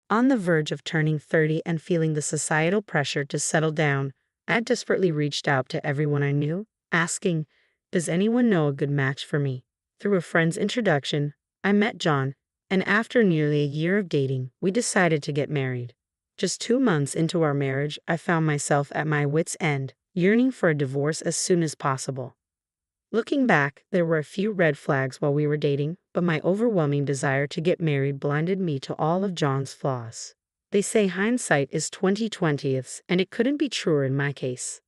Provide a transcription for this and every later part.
On the verge of turning 30 and feeling the societal pressure to settle down, I desperately reached out to everyone I knew, asking, "Does anyone know a good match for me?" Through a friend's introduction, I met John, and after nearly a year of dating, we decided to get married. Just 2 months into our marriage, I found myself at my wits' end, yearning for a divorce as soon as possible. Looking back, there were a few red flags while we were dating, but my overwhelming desire to get married blinded me to all of John's flaws. They say hindsight is 20/20ths, and it couldn't be truer in my case.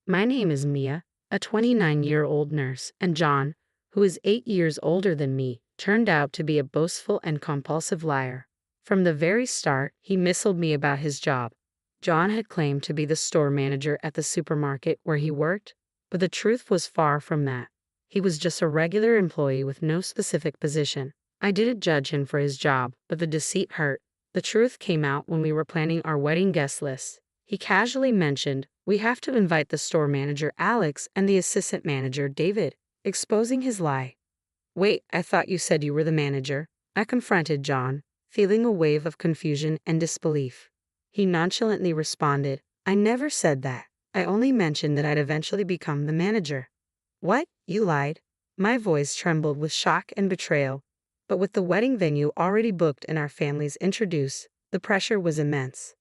My name is Mia, a 29-year-old nurse, and John, who is 8 years older than me, turned out to be a boastful and compulsive liar. From the very start, he misled me about his job. John had claimed to be the store manager at the supermarket where he worked, but the truth was far from that. He was just a regular employee with no specific position. I didn't judge him for his job, but the deceit hurt. The truth came out when we were planning our wedding guest list. He casually mentioned, "We have to invite the store manager Alex and the assistant manager David," exposing his lie. "Wait, I thought you said you were the manager," I confronted John, feeling a wave of confusion and disbelief. He nonchalantly responded, "I never said that. I only mentioned that I'd eventually become the manager." "What? You lied?" My voice trembled with shock and betrayal. But with the wedding venue already booked and our families introduced, the pressure was immense.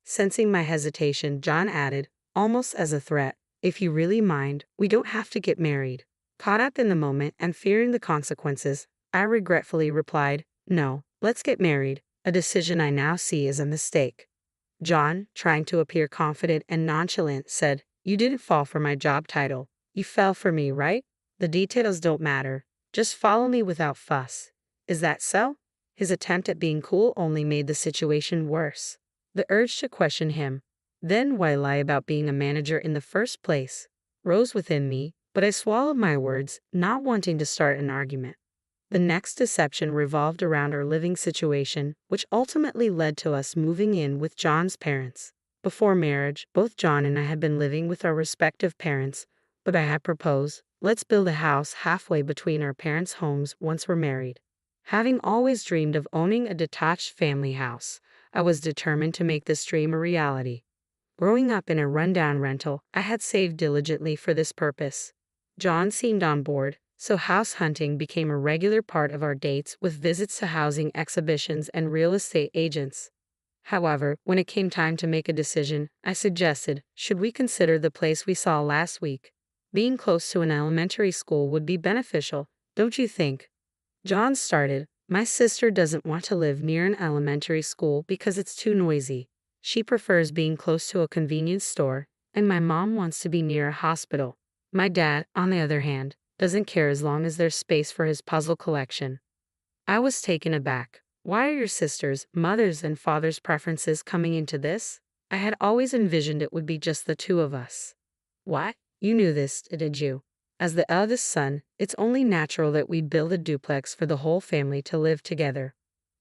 Sensing my hesitation, John added, almost as a threat, "If you really mind, we don't have to get married." Caught up in the moment and fearing the consequences, I regretfully replied, "No, let's get married," a decision I now see as a mistake. John, trying to appear confident and nonchalant, said, "You didn't fall for my job title. You fell for me, right? The details don't matter. Just follow me without fuss. Is that so?" His attempt at being cool only made the situation worse. The urge to question him, then why lie about being a manager in the first place, rose within me, but I swallowed my words, not wanting to start an argument. The next deception revolved around our living situation, which ultimately led to us moving in with John's parents. Before marriage, both John and I had been living with our respective parents, but I had proposed, "Let's build a house halfway between our parents' homes once we're married." Having always dreamed of owning a detached family house, I was determined to make this dream a reality. Growing up in a rundown rental, I had saved diligently for this purpose. John seemed on board, so house hunting became a regular part of our dates with visits to housing exhibitions and real estate agents. However, when it came time to make a decision, I suggested, "Should we consider the place we saw last week? Being close to an elementary school would be beneficial, don't you think?" John started, "My sister doesn't want to live near an elementary school because it's too noisy. She prefers being close to a convenience store, and my mom wants to be near a hospital. My dad, on the other hand, doesn't care as long as there's space for his puzzle collection." I was taken aback. Why are your sister's, mother's, and father's preferences coming into this? I had always envisioned it would be just the two of us. What? You knew this, did you? As the eldest son, it's only natural that we build a duplex for the whole family to live together.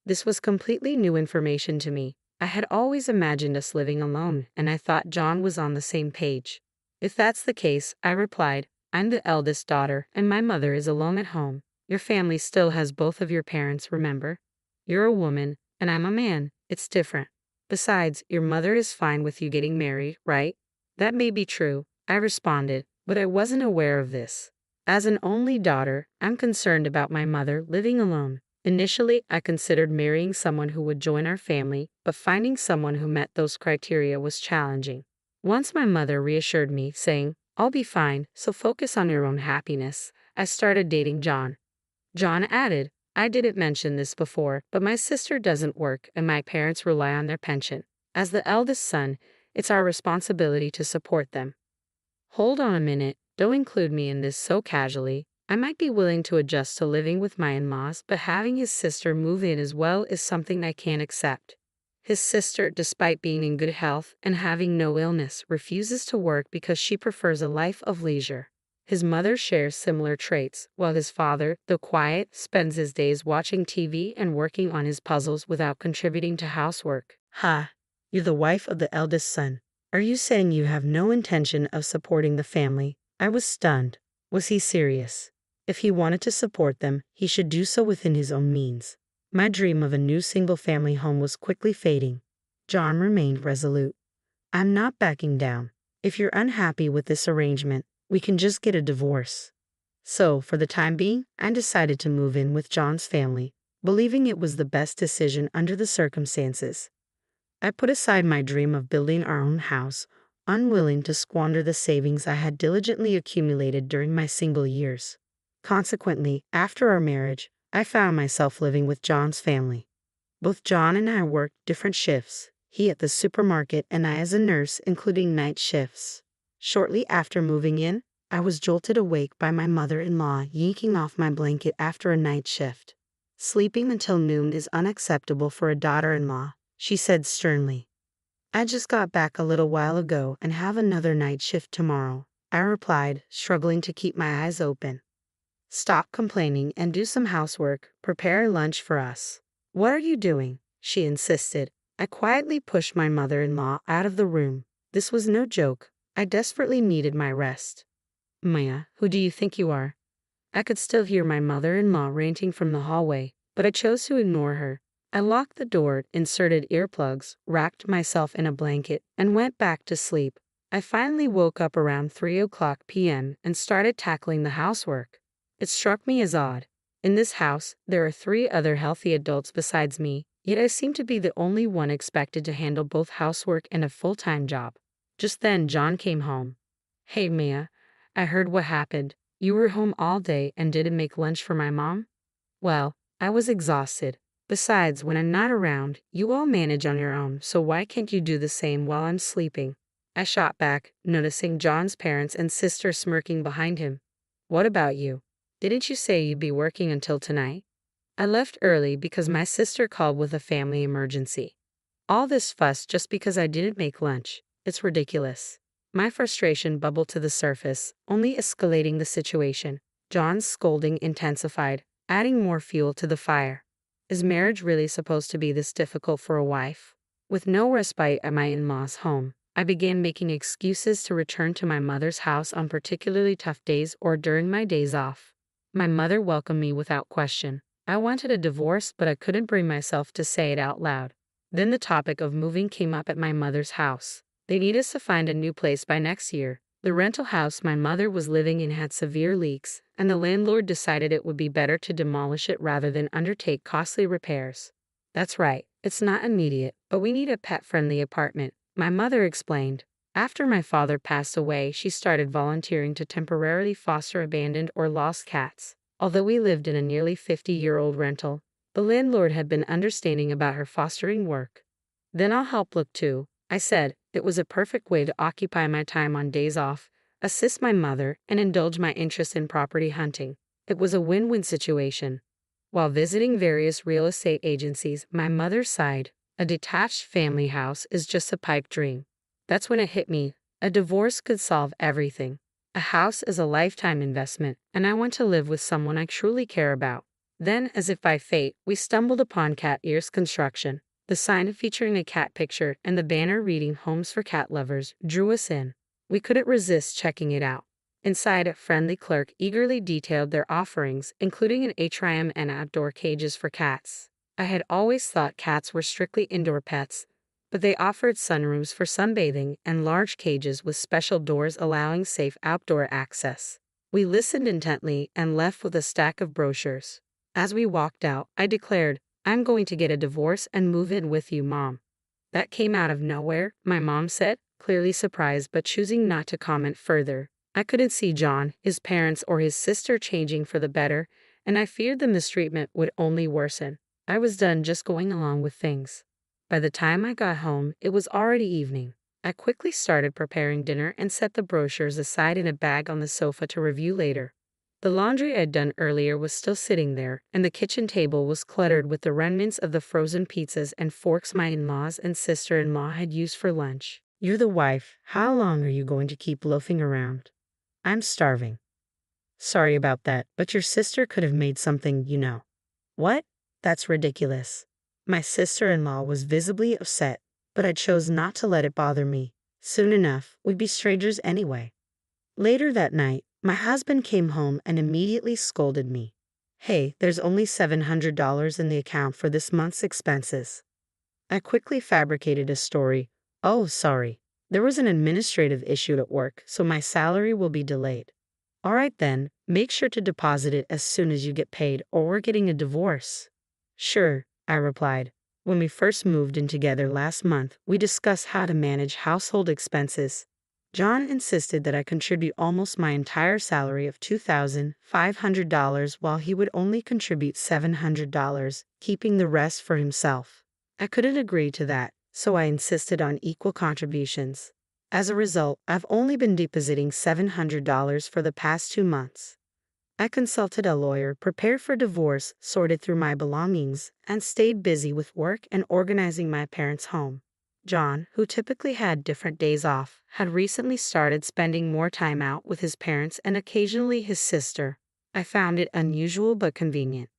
This was completely new information to me. I had always imagined us living alone, and I thought John was on the same page. "If that's the case," I replied, "I'm the eldest daughter, and my mother is alone at home. Your family still has both of your parents, remember? You're a woman, and I'm a man. It's different. Besides, your mother is fine with you getting married, right?" "That may be true," I responded, but I wasn't aware of this. As an only daughter, I'm concerned about my mother living alone. Initially, I considered marrying someone who would join our family, but finding someone who met those criteria was challenging. Once my mother reassured me, saying, "I'll be fine, so focus on your own happiness," I started dating John. John added, "I didn't mention this before, but my sister doesn't work and my parents rely on their pension. As the eldest son, it's our responsibility to support them." Hold on a minute, don't include me in this so casually. I might be willing to adjust to living with my in-laws, but having his sister move in as well is something I can't accept. His sister, despite being in good health and having no illness, refuses to work because she prefers a life of leisure. His mother shares similar traits, while his father, though quiet, spends his days watching TV and working on his puzzles without contributing to housework. Ha! You're the wife of the eldest son. Are you saying you have no intention of supporting the family? I was stunned. Was he serious? If he wanted to support them, he should do so within his own means. My dream of a new single-family home was quickly fading. John remained resolute. I'm not backing down. If you're unhappy with this arrangement, we can just get a divorce. So, for the time being, I decided to move in with John's family, believing it was the best decision under the circumstances. I put aside my dream of building our own house, unwilling to squander the savings I had diligently accumulated during my single years. Consequently, after our marriage, I found myself living with John's family. Both John and I worked different shifts, he at the supermarket and I as a nurse, including night shifts. Shortly after moving in, I was jolted awake by my mother-in-law yanking off my blanket after a night shift. Sleeping until noon is unacceptable for a daughter-in-law, she said sternly. I just got back a little while ago and have another night shift tomorrow, I replied, struggling to keep my eyes open. Stop complaining and do some housework, prepare lunch for us. What are you doing? She insisted. I quietly pushed my mother-in-law out of the room. This was no joke. I desperately needed my rest. Maya, who do you think you are? I could still hear my mother-in-law ranting from the hallway, but I chose to ignore her. I locked the door, inserted earplugs, wrapped myself in a blanket, and went back to sleep. I finally woke up around 3 p.m. and started tackling the housework. It struck me as odd. In this house, there are 3 other healthy adults besides me, yet I seem to be the only one expected to handle both housework and a full-time job. Just then, John came home. Hey, Mia, I heard what happened. You were home all day and didn't make lunch for my mom? Well, I was exhausted. Besides, when I'm not around, you all manage on your own, so why can't you do the same while I'm sleeping? I shot back, noticing John's parents and sister smirking behind him. What about you? Didn't you say you'd be working until tonight? I left early because my sister called with a family emergency. All this fuss just because I didn't make lunch. It's ridiculous. My frustration bubbled to the surface, only escalating the situation. John's scolding intensified, adding more fuel to the fire. Is marriage really supposed to be this difficult for a wife? With no respite at my in-laws' home, I began making excuses to return to my mother's house on particularly tough days or during my days off. My mother welcomed me without question. I wanted a divorce, but I couldn't bring myself to say it out loud. Then the topic of moving came up at my mother's house. They need us to find a new place by next year. The rental house my mother was living in had severe leaks, and the landlord decided it would be better to demolish it rather than undertake costly repairs. That's right, it's not immediate, but we need a pet-friendly apartment, my mother explained. After my father passed away, she started volunteering to temporarily foster abandoned or lost cats. Although we lived in a nearly 50-year-old rental, the landlord had been understanding about her fostering work. Then I'll help look too, I said. It was a perfect way to occupy my time on days off, assist my mother, and indulge my interest in property hunting. It was a win-win situation. While visiting various real estate agencies, my mother sighed. A detached family house is just a pipe dream. That's when it hit me. A divorce could solve everything. A house is a lifetime investment, and I want to live with someone I truly care about. Then, as if by fate, we stumbled upon Cat Ears Construction. The sign featuring a cat picture and the banner reading "Homes for Cat Lovers" drew us in. We couldn't resist checking it out. Inside, a friendly clerk eagerly detailed their offerings, including an atrium and outdoor cages for cats. I had always thought cats were strictly indoor pets, but they offered sunrooms for sunbathing and large cages with special doors allowing safe outdoor access. We listened intently and left with a stack of brochures. As we walked out, I declared, "I'm going to get a divorce and move in with you, Mom." That came out of nowhere, my mom said, clearly surprised but choosing not to comment further. I couldn't see John, his parents, or his sister changing for the better, and I feared the mistreatment would only worsen. I was done just going along with things. By the time I got home, it was already evening. I quickly started preparing dinner and set the brochures aside in a bag on the sofa to review later. The laundry I'd done earlier was still sitting there, and the kitchen table was cluttered with the remnants of the frozen pizzas and forks my in-laws and sister-in-law had used for lunch. You're the wife. How long are you going to keep loafing around? I'm starving. Sorry about that, but your sister could have made something, you know. What? That's ridiculous. My sister-in-law was visibly upset, but I chose not to let it bother me. Soon enough, we'd be strangers anyway. Later that night, my husband came home and immediately scolded me. Hey, there's only $700 in the account for this month's expenses. I quickly fabricated a story. Oh, sorry. There was an administrative issue at work, so my salary will be delayed. All right then, make sure to deposit it as soon as you get paid, or we're getting a divorce. Sure, I replied. When we first moved in together last month, we discussed how to manage household expenses. John insisted that I contribute almost my entire salary of $2,500 while he would only contribute $700, keeping the rest for himself. I couldn't agree to that, so I insisted on equal contributions. As a result, I've only been depositing $700 for the past 2 months. I consulted a lawyer, prepared for divorce, sorted through my belongings, and stayed busy with work and organizing my parents' home. John, who typically had different days off, had recently started spending more time out with his parents and occasionally his sister. I found it unusual but convenient.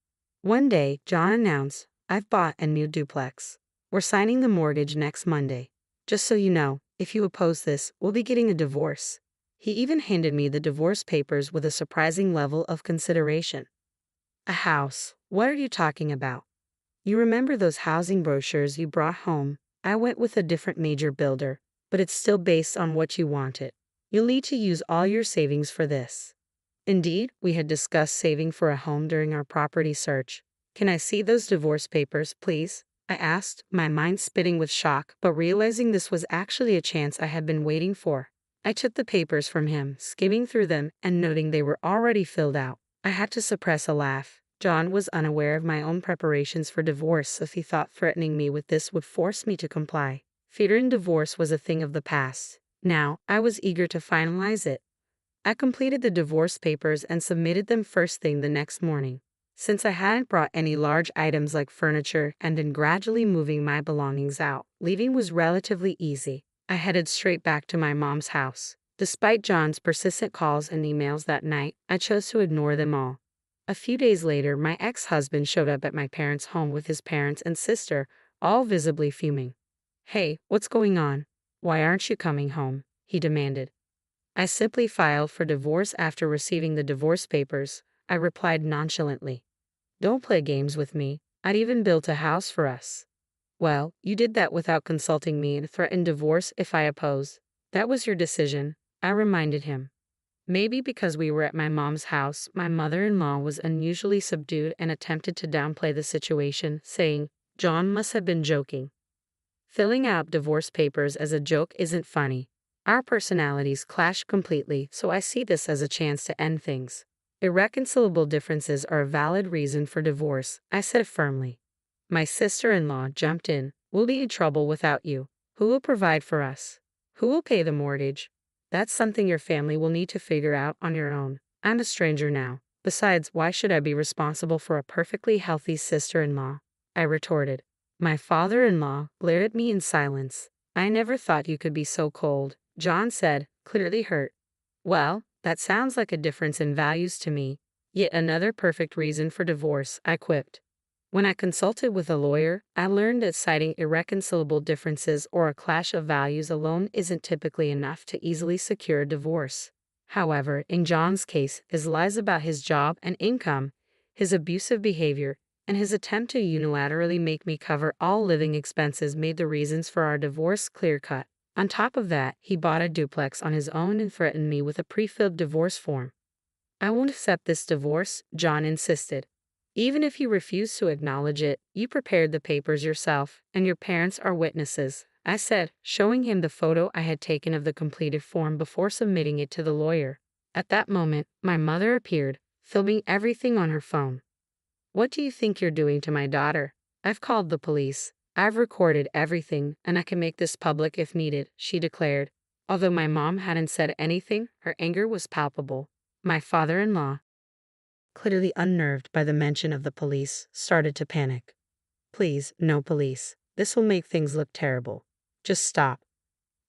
One day, John announced, "I've bought a new duplex. We're signing the mortgage next Monday. Just so you know, if you oppose this, we'll be getting a divorce." He even handed me the divorce papers with a surprising level of consideration. A house. What are you talking about? You remember those housing brochures you brought home? I went with a different major builder, but it's still based on what you wanted. You'll need to use all your savings for this. Indeed, we had discussed saving for a home during our property search. Can I see those divorce papers, please? I asked, my mind spinning with shock, but realizing this was actually a chance I had been waiting for. I took the papers from him, skimming through them and noting they were already filled out. I had to suppress a laugh. John was unaware of my own preparations for divorce, so he thought threatening me with this would force me to comply. Fearing divorce was a thing of the past. Now, I was eager to finalize it. I completed the divorce papers and submitted them first thing the next morning. Since I hadn't brought any large items like furniture and been gradually moving my belongings out, leaving was relatively easy. I headed straight back to my mom's house. Despite John's persistent calls and emails that night, I chose to ignore them all. A few days later, my ex-husband showed up at my parents' home with his parents and sister, all visibly fuming. "Hey, what's going on? Why aren't you coming home?" he demanded. I simply filed for divorce after receiving the divorce papers, I replied nonchalantly. "Don't play games with me. I'd even built a house for us." "Well, you did that without consulting me and threatened divorce if I oppose. That was your decision," I reminded him. Maybe because we were at my mom's house, my mother-in-law was unusually subdued and attempted to downplay the situation, saying, "John must have been joking. Filling out divorce papers as a joke isn't funny. Our personalities clash completely, so I see this as a chance to end things. Irreconcilable differences are a valid reason for divorce," I said firmly. My sister-in-law jumped in. "We'll be in trouble without you. Who will provide for us? Who will pay the mortgage? That's something your family will need to figure out on your own. I'm a stranger now. Besides, why should I be responsible for a perfectly healthy sister-in-law?" I retorted. My father-in-law glared at me in silence. "I never thought you could be so cold," John said, clearly hurt. "Well, that sounds like a difference in values to me. Yet another perfect reason for divorce," I quipped. When I consulted with a lawyer, I learned that citing irreconcilable differences or a clash of values alone isn't typically enough to easily secure a divorce. However, in John's case, his lies about his job and income, his abusive behavior, and his attempt to unilaterally make me cover all living expenses made the reasons for our divorce clear-cut. On top of that, he bought a duplex on his own and threatened me with a pre-filled divorce form. "I won't accept this divorce," John insisted. "Even if you refuse to acknowledge it, you prepared the papers yourself, and your parents are witnesses," I said, showing him the photo I had taken of the completed form before submitting it to the lawyer. At that moment, my mother appeared, filming everything on her phone. "What do you think you're doing to my daughter? I've called the police. I've recorded everything, and I can make this public if needed," she declared. Although my mom hadn't said anything, her anger was palpable. My father-in-law, clearly unnerved by the mention of the police, started to panic. "Please, no police. This will make things look terrible. Just stop."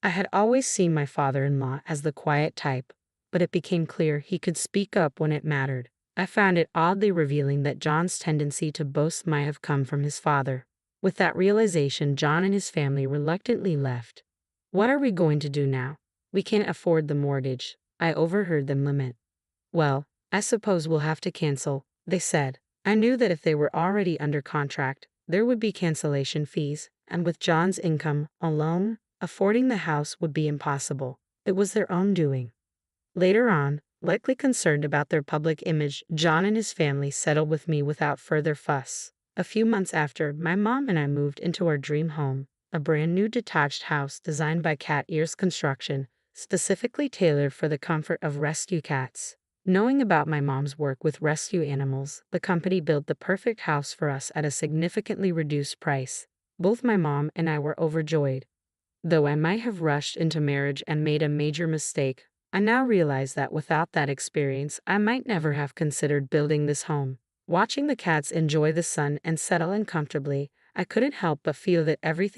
I had always seen my father-in-law as the quiet type, but it became clear he could speak up when it mattered. I found it oddly revealing that John's tendency to boast might have come from his father. With that realization, John and his family reluctantly left. "What are we going to do now? We can't afford the mortgage," I overheard them lament. "Well, I suppose we'll have to cancel. they said. I knew that if they were already under contract, there would be cancellation fees, and with John's income alone, affording the house would be impossible. It was their own doing. Later on, likely concerned about their public image, John and his family settled with me without further fuss. A few months after, my mom and I moved into our dream home, a brand new detached house designed by Cat Ears Construction, specifically tailored for the comfort of rescue cats. Knowing about my mom's work with rescue animals, the company built the perfect house for us at a significantly reduced price. Both my mom and I were overjoyed. Though I might have rushed into marriage and made a major mistake, I now realize that without that experience, I might never have considered building this home. Watching the cats enjoy the sun and settle in comfortably, I couldn't help but feel that everything